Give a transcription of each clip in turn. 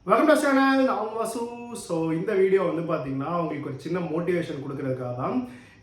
Welcome to channel. நான் Vasu. So இந்த video வந்து பார்த்தீங்கன்னா உங்களுக்கு ஒரு சின்ன மோட்டிவேஷன் கொடுக்கறதுக்காக தான்.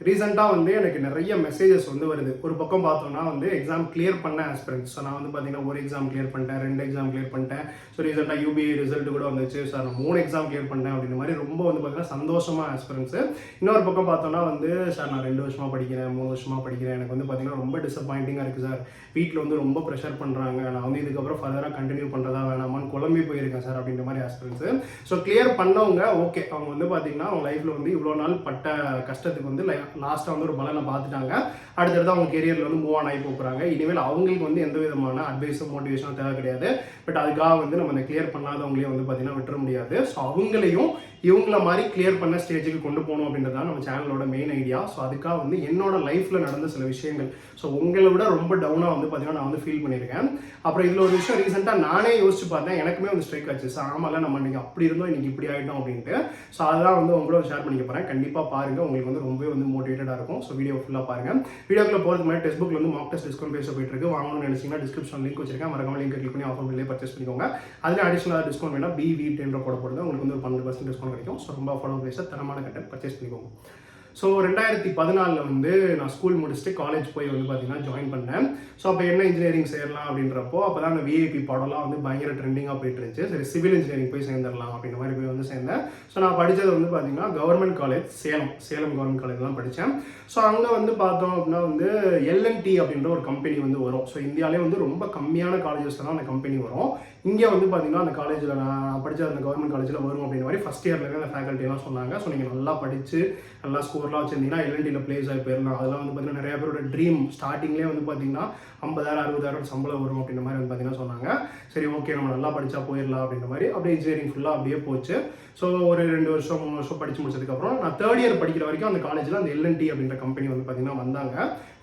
ரீசெண்டாக வந்து எனக்கு நிறைய மெசேஜஸ் வந்து வருது. ஒரு பக்கம் பார்த்தோம்னா வந்து எக்ஸாம் கிளியர் பண்ண ஆஸ்பிரண்ட்ஸ். ஸோ நான் வந்து பார்த்தீங்கன்னா ஒரு எக்ஸாம் கிளியர் பண்ணிட்டேன், 2 எக்ஸாம் கிளியர் பண்ணிட்டேன். ஸோ ரீசெண்டாக யூபிஐ ரிசல்ட் கூட வந்துச்சு. சார் நான் 3 எக்ஸாம் கிளியர் பண்ணேன் அப்படின்ற மாதிரி ரொம்ப வந்து பார்த்தீங்கன்னா சந்தோஷமாக ஆஸ்பிரண்ட்ஸ். இன்னொரு பக்கம் பார்த்தோம்னா வந்து சார் நான் 2 வருஷமாக படிக்கிறேன், 3 வருஷமாக படிக்கிறேன், எனக்கு வந்து பார்த்தீங்கன்னா ரொம்ப டிசப்பாயிண்டிங்காக இருக்குது சார், வீட்டில் வந்து ரொம்ப ப்ரெஷர் பண்ணுறாங்க, நான் வந்து இதுக்கப்புறம் ஃபர்தராக கண்டினியூ பண்ணுறதா வேணாமான்னு குழம்பி போயிருக்கேன் சார் அப்படின்ற மாதிரி ஆஸ்பிரண்ட்ஸ். ஸோ கிளியர் பண்ணவங்க ஓகே, அவங்க வந்து பார்த்தீங்கன்னா அவங்க லைஃப்பில் வந்து இவ்வளோ நாள் பட்ட கஷ்டத்துக்கு வந்து லாஸ்ட்டாக வந்து ஒரு பலனை பார்த்துட்டாங்க. அடுத்தடுத்து அவங்க கெரியரில் வந்து மூவ் ஆன் ஆகி போகிறாங்க. இனிமேல் அவங்களுக்கு வந்து எந்த விதமான அட்வைஸும் மோட்டிவேஷனும் தேவை கிடையாது. பட் அதுக்காக வந்து நம்ம இந்த கிளியர் பண்ணாதவங்களையும் வந்து பார்த்தீங்கன்னா விட்டுற முடியாது. ஸோ அவங்களையும் இவங்கள மாதிரி கிளியர் பண்ண ஸ்டேஜுக்கு கொண்டு போகணும் அப்படின்றது தான் நம்ம சேனலோட மெயின் ஐடியா. ஸோ அதுக்காக வந்து என்னோட லைஃப்பில் நடந்த சில விஷயங்கள், ஸோ உங்களை விட ரொம்ப டவுனாக வந்து பார்த்தீங்கன்னா நான் வந்து ஃபீல் பண்ணியிருக்கேன். அப்புறம் இதில் ஒரு விஷயம் ரீசெண்டாக நானே யோசிச்சு பார்த்தேன், எனக்குமே வந்து ஸ்ட்ரைக் ஆச்சு. ஸோ ஆமாம்ல, நம்ம இன்னைக்கு அப்படி இருந்தோம், இன்னைக்கு இப்படி ஆகிட்டோம் அப்படின்ட்டு. ஸோ அதெல்லாம் வந்து உங்களோட ஷேர் பண்ணிக்க போகிறேன். கண்டிப்பாக பாருங்கள், உங்களுக்கு வந்து ரொம்பவே வந்து மோட்டிவேட்டடாக இருக்கும். ஸோ வீடியோ ஃபுல்லாக பாருங்கள். வீடியோக்குள்ள போகிறதுக்கு முன்னாடி டெக்ஸ்ட் புக்கில் வந்து மார்க் டெஸ்ட் டிஸ்கவுண்ட் பேச போயிட்டு இருக்கு. வாங்கணும்னு நினைச்சீங்கன்னா டிஸ்கிரிப்ஷன் லிங்க் வச்சிருக்கேன், மறக்காம லிங்க் கிளிக் பண்ணி ஆஃபர் பில்லே பர்ச்சேஸ் பண்ணிக்கோங்க. அதில் அடிஷனலாக டிஸ்கவுண்ட் வேணா BV10 போட போடுறது உங்களுக்கு வந்து ஒரு 12% டிஸ்கவுண்ட் கிடைக்கும். ஸோ ரொம்ப அஃபோர்டபுள் ப்ரைஸில் தரமான கண்டென்ட் பர்ச்சேஸ் பண்ணிக்கோங்க. ஸோ 2014 வந்து நான் ஸ்கூல் முடிச்சுட்டு காலேஜ் போய் வந்து பார்த்தீங்கன்னா ஜாயின் பண்ணேன். ஸோ அப்போ என்ன இன்ஜினியரிங் சேரலாம் அப்படின்றப்போ அப்போ தான் அந்த விஐபி படம்லாம் வந்து பயங்கர ட்ரெண்டிங்காக போயிட்டு இருந்துச்சு. சரி, சிவில் இன்ஜினியரிங் போய் சேர்ந்துடலாம் அப்படின்ற மாதிரி போய் வந்து சேர்ந்தேன். ஸோ நான் படித்தது வந்து பார்த்தீங்கன்னா government college Salem government college தான் படித்தேன். ஸோ அங்கே வந்து பார்த்தோம் அப்படின்னா வந்து LNT அப்படின்ற ஒரு கம்பெனி வந்து வரும். ஸோ இந்தியாவிலே வந்து ரொம்ப கம்மியான காலேஜஸில் தான் அந்த கம்பெனி வரும். இங்கே வந்து பார்த்தீங்கன்னா அந்த காலேஜில் நான் படித்த அந்த கவர்மெண்ட் காலேஜில் வரும் அப்படின்ற மாதிரி ஃபஸ்ட் இயர்லேருந்து அந்த ஃபேக்கல்ட்டிலாம் சொன்னாங்க. ஸோ நீங்கள் நல்லா படித்து நல்லா ஸ்கோர்லாம் வச்சுருந்தீங்கன்னா LNTயில் பிளேஸ் ஆகி போயிடலாம். அதெல்லாம் வந்து பார்த்தீங்கன்னா நிறைய பேரோட ட்ரீம். ஸ்டார்டிங்லேயே வந்து பார்த்தீங்கன்னா 50,000 60,000 சம்பளம் வரும் அப்படின்ற மாதிரி வந்து பார்த்தீங்கன்னா சொன்னாங்க. சரி, ஓகே, நம்ம நல்லா படித்தா போயிடலாம் அப்படின்ற மாதிரி அப்படியே இன்ஜினியரிங் ஃபுல்லாக அப்படியே போச்சு. ஸோ ஒரு 2 வருஷம் 3 வருஷம் படித்து முடிச்சதுக்கப்புறம் நான் 3rd இயர் படிக்கிற வரைக்கும் அந்த காலேஜில் அந்த LNT அப்படின்ற கம்பெனி வந்து பார்த்தீங்கன்னா வந்தாங்க.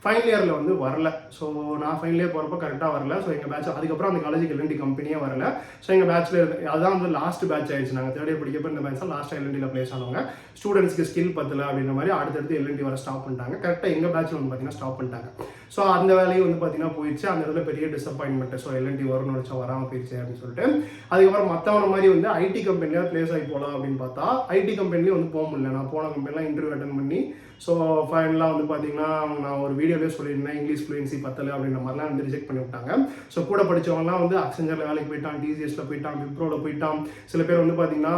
ஃபைனல் இயரில் வந்து வரல. ஸோ நான் ஃபைனல் இயர் போகிறப்ப கரெக்டாக வரல. ஸோ எங்கள் பேட்ச் அதுக்கப்புறம் அந்த காலேஜுக்கு LNT கம்பெனியே வரல. ஸோ எங்கள் பேட்சில் அதுதான் வந்து லாஸ்ட் பேட்ச் ஆயிடுச்சு. நாங்கள் 3rd இயர் படிக்கப்போ இந்த பேட்ச் தான் லாஸ்ட்டாக LNTயில் பிளேஸ் ஆனவங்க. ஸ்டூடெண்ட்ஸ்க்கு ஸ்கில் பத்தல அப்படின்ற மாதிரி அடுத்தடுத்து LNT வர ஸ்டாப் பண்ணிட்டாங்க. கரெக்டாக எங்கள் பேட்சில் வந்து பார்த்தீங்கன்னா ஸ்டாப் பண்ணிட்டாங்க. ஸோ அந்த வேலையும் வந்து பார்த்தீங்கன்னா போயிடுச்சு. அந்த இடத்துல பெரிய டிசப்பாயின்மெண்ட். ஸோ LNT வரணும்னு நினச்சா வராமல் போயிடுச்சு அப்படின்னு சொல்லிட்டு அதுக்கப்புறம் மற்றவன மாதிரி வந்து IT கம்பெனியாக பிளேஸ் ஆகி போகலாம் அப்படின்னு பார்த்தா IT கம்பெனிலேயும் வந்து போக முடியல. நான் போன கம்பெனிலாம் இன்டர்வியூ அட்டன் பண்ணி ஸோ ஃபைனலாக வந்து பார்த்தீங்கன்னா நான் ஒரு வீடியோலேயே சொல்லியிருந்தேன், இங்கிலீஷ் ஃப்ளூயன்சி பத்தலை அப்படின்ற மாதிரிலாம் வந்து ரிஜெக்ட் பண்ணி விட்டாங்க. ஸோ கூட படித்தவங்கலாம் வந்து அக்சென்சரில் வேலைக்கு போயிட்டான், TCSல போயிட்டான், விப்ரோவில் போயிட்டான். சில பேர் வந்து பார்த்தீங்கன்னா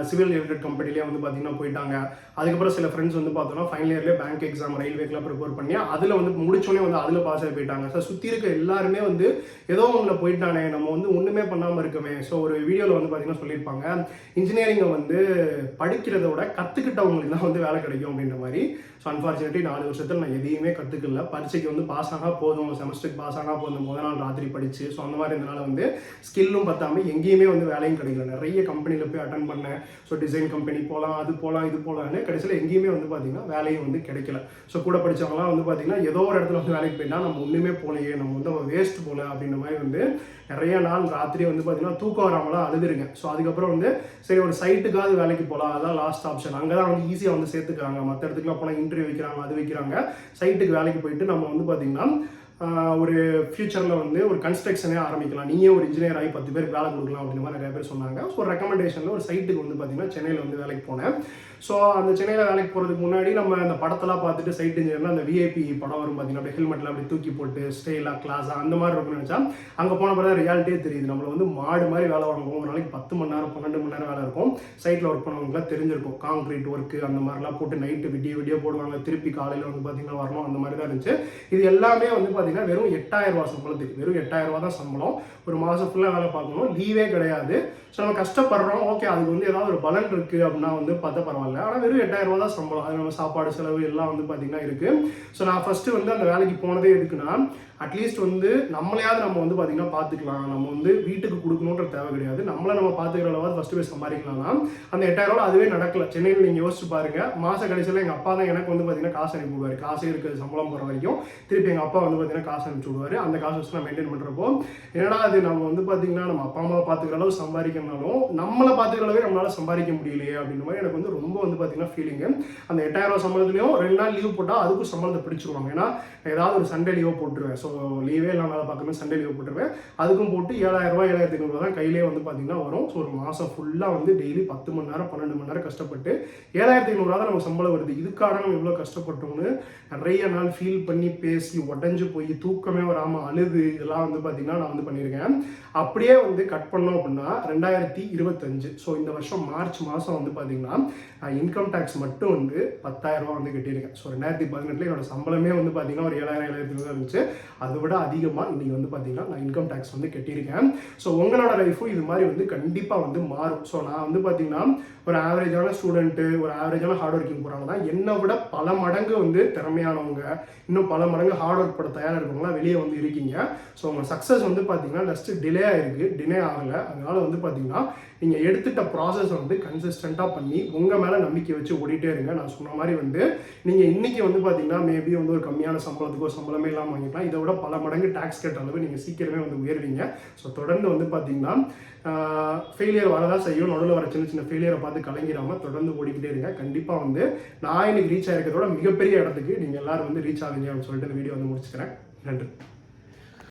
சிவில் ரிலேட்டட் கம்பெனிலே வந்து பார்த்தீங்கன்னா போயிட்டாங்க. அதுக்கப்புறம் சில ஃப்ரெண்ட்ஸ் வந்து பார்த்தோன்னா ஃபைனல் இயர்லேயே பேங்க் எக்ஸாம் ரயில்வேக்கெலாம் ப்ரிப்பேர் பண்ணி அதில் வந்து முடிச்சோடனே வந்து அதில் பாஸ் ஆகி போயிட்டாங்க. ஸோ சுற்றி இருக்க எல்லாருமே வந்து ஏதோ ஒன்றில் போயிட்டானே, நம்ம வந்து ஒன்றுமே பண்ணாமல் இருக்கவே. ஸோ ஒரு வீடியோவில் வந்து பார்த்தீங்கன்னா சொல்லியிருப்பாங்க, இன்ஜினியரிங்கை வந்து படிக்கிறத விட கற்றுக்கிட்டவங்களுக்கு தான் வந்து வேலை கிடைக்கும் அப்படின்ற மாதிரி. ஸோ அன்ஃபார்ச்சுனேட்லி 4 வருஷத்தில் நான் எதையுமே கற்றுக்கல. பரீட்சைக்கு வந்து பாஸ் ஆனால் போதும், செமஸ்டருக்கு பாஸ் ஆனால் போதும், முதல் நாள் ராத்திரி படித்து. ஸோ அந்த மாதிரி இருந்தனால வந்து ஸ்கில்லும் பத்தாமல் எங்கேயுமே வந்து வேலையும் கிடைக்கல. நிறைய கம்பெனியில் போய் அட்டன் பண்ணேன். ஸோ டிசைன் கம்பெனி போகலாம், அது போகலாம், இது போகலான்னு கடைசியில் எங்கேயுமே வந்து பார்த்தீங்கன்னா வேலையும் வந்து கிடைக்கல. ஸோ கூட படித்தவங்களாம் வந்து பார்த்தீங்கன்னா ஏதோ ஒரு இடத்துல வந்து வேலைக்கு போயிட்டா நம்ம ஒன்றுமே போலையே, நம்ம வந்து வேஸ்ட் போல அப்படின்ற மாதிரி வந்து நிறைய நாள் ராத்திரி வந்து பார்த்தீங்கன்னா தூக்கம் வராமலாம் அழுதுருங்க. ஸோ அதுக்கப்புறம் வந்து சரி ஒரு சைட்டுக்காவது வேலைக்கு போகலாம், அதான் லாஸ்ட் ஆப்ஷன். அங்கே தான் வந்து ஈஸியாக வந்து சேர்த்துக்கிறாங்க. மற்ற இடத்துக்குலாம் போனால் இன்டர்வியூ வைக்கிறாங்க, அது வைக்கிறாங்க. சைட்டுக்கு வேலைக்கு போயிட்டு நம்ம வந்து பார்த்தீங்கன்னா ஒரு ஃபியூச்சரில் வந்து ஒரு கன்ஸ்ட்ரக்ஷனே ஆரம்பிக்கலாம், நீயே ஒரு இன்ஜினியர் ஆகி 10 பேருக்கு வேலை கொடுக்கலாம் அப்படின்ற மாதிரி நிறைய பேர் சொன்னாங்க. ஸோ ஒரு ரெக்கமெண்டேஷனில் ஒரு சைட்டுக்கு வந்து பார்த்தீங்கன்னா சென்னையில் வந்து வேலைக்கு போனேன். ஸோ அந்த சென்னையில் வேலைக்கு போகிறதுக்கு முன்னாடி நம்ம அந்த படத்தெல்லாம் பார்த்துட்டு சைட் இன்ஜினியர்னா அந்த விஐபி படம் வரும் பார்த்தீங்கன்னா, அப்படி ஹெல்மெட்டில் அப்படி தூக்கி போட்டு ஸ்டைலாக கிளாஸாக அந்த மாதிரி இருக்கும்னு நினச்சா அங்கே போன பிறகு ரியாலிட்டியே தெரியுது. நம்மளை வந்து மாடு மாதிரி வேலை வாங்குவோம். ஒரு நாளைக்கு 10 மணி நேரம் 12 மணி நேரம் வேலை இருக்கும். சைட்டில் ஒர்க் பண்ணவங்களுக்குலாம் தெரிஞ்சிருக்கும். கான்க்ரீட் ஒர்க்கு அந்த மாதிரிலாம் போட்டு நைட்டு விடிய போடுவாங்க, திருப்பி காலையில் வந்து பார்த்தீங்கன்னா வரணும், அந்த மாதிரி தான் இருந்துச்சு. இது எல்லாமே வந்து பார்த்தீங்கன்னா வெறும் 8,000 ரூபா சம்பளத்துக்கு, வெறும் 8,000 ரூபா தான் சம்பளம். ஒரு மாதம் ஃபுல்லாக வேலை பார்க்கணும், லீவே கிடையாது. ஸோ நம்ம கஷ்டப்படுறோம், ஓகே, அதுக்கு வந்து ஏதாவது ஒரு பலன் இருக்குது அப்படின்னா வந்து பார்த்தா பரவாயில்ல. ஆனால் வெறும் 8,000 ரூபா தான் சம்பளம். அது நம்ம சாப்பாடு செலவு எல்லாம் வந்து பார்த்தீங்கன்னா இருக்குது. ஸோ நான் ஃபஸ்ட்டு வந்து அந்த வேலைக்கு போனதே எதுக்குன்னா, அட்லீஸ்ட் வந்து நம்மளையாவது நம்ம வந்து பார்த்தீங்கன்னா பார்த்துக்கலாம், நம்ம வந்து வீட்டுக்கு கொடுக்கணுன்ற தேவை கிடையாது, நம்மளை நம்ம பார்த்துக்கிற அளவாவது ஃபஸ்ட்டு போய் சம்பாதிக்கலாம்னா அந்த 8,000 ரூபா அதுவே நடக்கல. சென்னையில் நீங்கள் யோசிச்சு பாருங்க, மாத கடைசியில் எங்கள் அப்பா தான் எனக்கு வந்து பார்த்தீங்கன்னா காசு அனுப்பி விடுவார். காசே இருக்குது சம்பளம் போகிற வரைக்கும் திருப்பி எங்கள் அப்பா வந்து பார்த்தீங்கன்னா காசு அனுப்பிச்சி விடுவார். அந்த காசு வச்சு நான் மெயின்டைன் பண்ணுறப்போ என்னடா அது, நம்ம வந்து பார்த்தீங்கன்னா நம்ம அப்பா அம்மாவை பார்த்துக்கிற அளவு சம்பாதிக்கணும்னாலும் நம்மளை பார்த்துக்கிற அளவே நம்மளால சம்பாதிக்க முடியலையே அப்படின்ற மாதிரி எனக்கு வந்து ரொம்ப வந்து பார்த்தீங்கன்னா ஃபீலிங்கு. அந்த 8,000 ரூபா சம்பளத்துலையும் 2 நாள் லீவ் போட்டால் அதுக்கும் சம்பளத்தை பிடிச்சிருவாங்க. ஏன்னா ஏதாவது ஒரு சண்டே லீவ் போட்டுருவேன். ஸோ லீவே இல்லாமல் வேலை பார்க்கணும், சண்டே லீவ் போட்டுருவேன். அதுக்கும் போட்டு 7,000 ரூபா 7,500 தான் கையிலே வந்து பார்த்தீங்கன்னா வரும். ஸோ ஒரு மாதம் ஃபுல்லாக வந்து டெய்லி 10 மணி நேரம் 12 மணி நேரம் கஷ்டப்பட்டு 7,500 தான் நமக்கு சம்பளம் வருது. இதுக்காக நம்ம இவ்வளோ கஷ்டப்பட்டோம்னு நிறைய நாள் ஃபீல் பண்ணி பேசி உடஞ்சு போய் தூக்கமே வராமல் அழுது இதெல்லாம் வந்து பார்த்தீங்கன்னா நான் வந்து பண்ணியிருக்கேன். அப்படியே வந்து கட் பண்ணோம் அப்படின்னா 2025 ஸோ இந்த வருஷம் மார்ச் மாதம் வந்து பார்த்தீங்கன்னா இன்கம் டேக்ஸ் மட்டும் வந்து 10,000 ரூபா வந்து கட்டியிருக்கேன். ஸோ 2018 என்னோட சம்பளமே வந்து பார்த்தீங்கன்னா ஒரு 7,000 7,500 இருந்துச்சு. அதை விட அதிகமாக இன்னைக்கு வந்து பார்த்தீங்கன்னா நான் இன்கம் டேக்ஸ் வந்து கட்டியிருக்கேன். ஸோ உங்களோட லைஃபும் இது மாதிரி வந்து கண்டிப்பாக வந்து மாறும். ஸோ நான் வந்து பார்த்தீங்கன்னா ஒரு ஆவரேஜான ஸ்டூடெண்ட்டு, ஒரு ஆவரேஜான ஹார்ட் ஒர்க்கிங் போகிறாங்க தான் என்னை விட பல மடங்கு வந்து திறமையானவங்க, இன்னும் பல மடங்கு ஹார்ட் ஒர்க் போட தயாராக இருக்கவங்களாம் வெளியே வந்து இருக்கீங்க. ஸோ உங்கள் சக்ஸஸ் வந்து பார்த்தீங்கன்னா ஜஸ்ட் டிலே ஆகிருக்கு, டிலே ஆகலை. அதனால வந்து பார்த்தீங்கன்னா நீங்கள் எடுத்துட்ட ப்ராசஸ் வந்து கன்சிஸ்டண்ட்டாக பண்ணி உங்கள் மேலே நம்பிக்கை வச்சு ஓடிட்டே இருங்க. நான் சொன்ன மாதிரி வந்து நீங்கள் இன்றைக்கி வந்து பார்த்தீங்கன்னா மேபி வந்து ஒரு கம்மியான சம்பளத்துக்கோ சம்பளமே இல்லாமல் வாங்கிக்கலாம். இதை விட பல மடங்கு டேக்ஸ் கட்ட அளவு நீங்கள் சீக்கிரமே வந்து உயர்வீங்க. ஸோ தொடர்ந்து வந்து பார்த்தீங்கன்னா ஃபெயிலியர் வரதான் செய்யும். நடுவில் வர சின்ன சின்ன ஃபெயிலியரை பார்த்து கலங்கிடாமல் தொடர்ந்து ஓடிக்கிட்டே இருங்க. கண்டிப்பாக வந்து நான் இன்னைக்கு ரீச் ஆகிருக்கிறதோட மிகப்பெரிய இடத்துக்கு நீங்கள் எல்லாரும் வந்து ரீச் ஆகுங்க அப்படின்னு சொல்லிட்டு இந்த வீடியோ வந்து முடிச்சுக்கிறேன். நன்றி.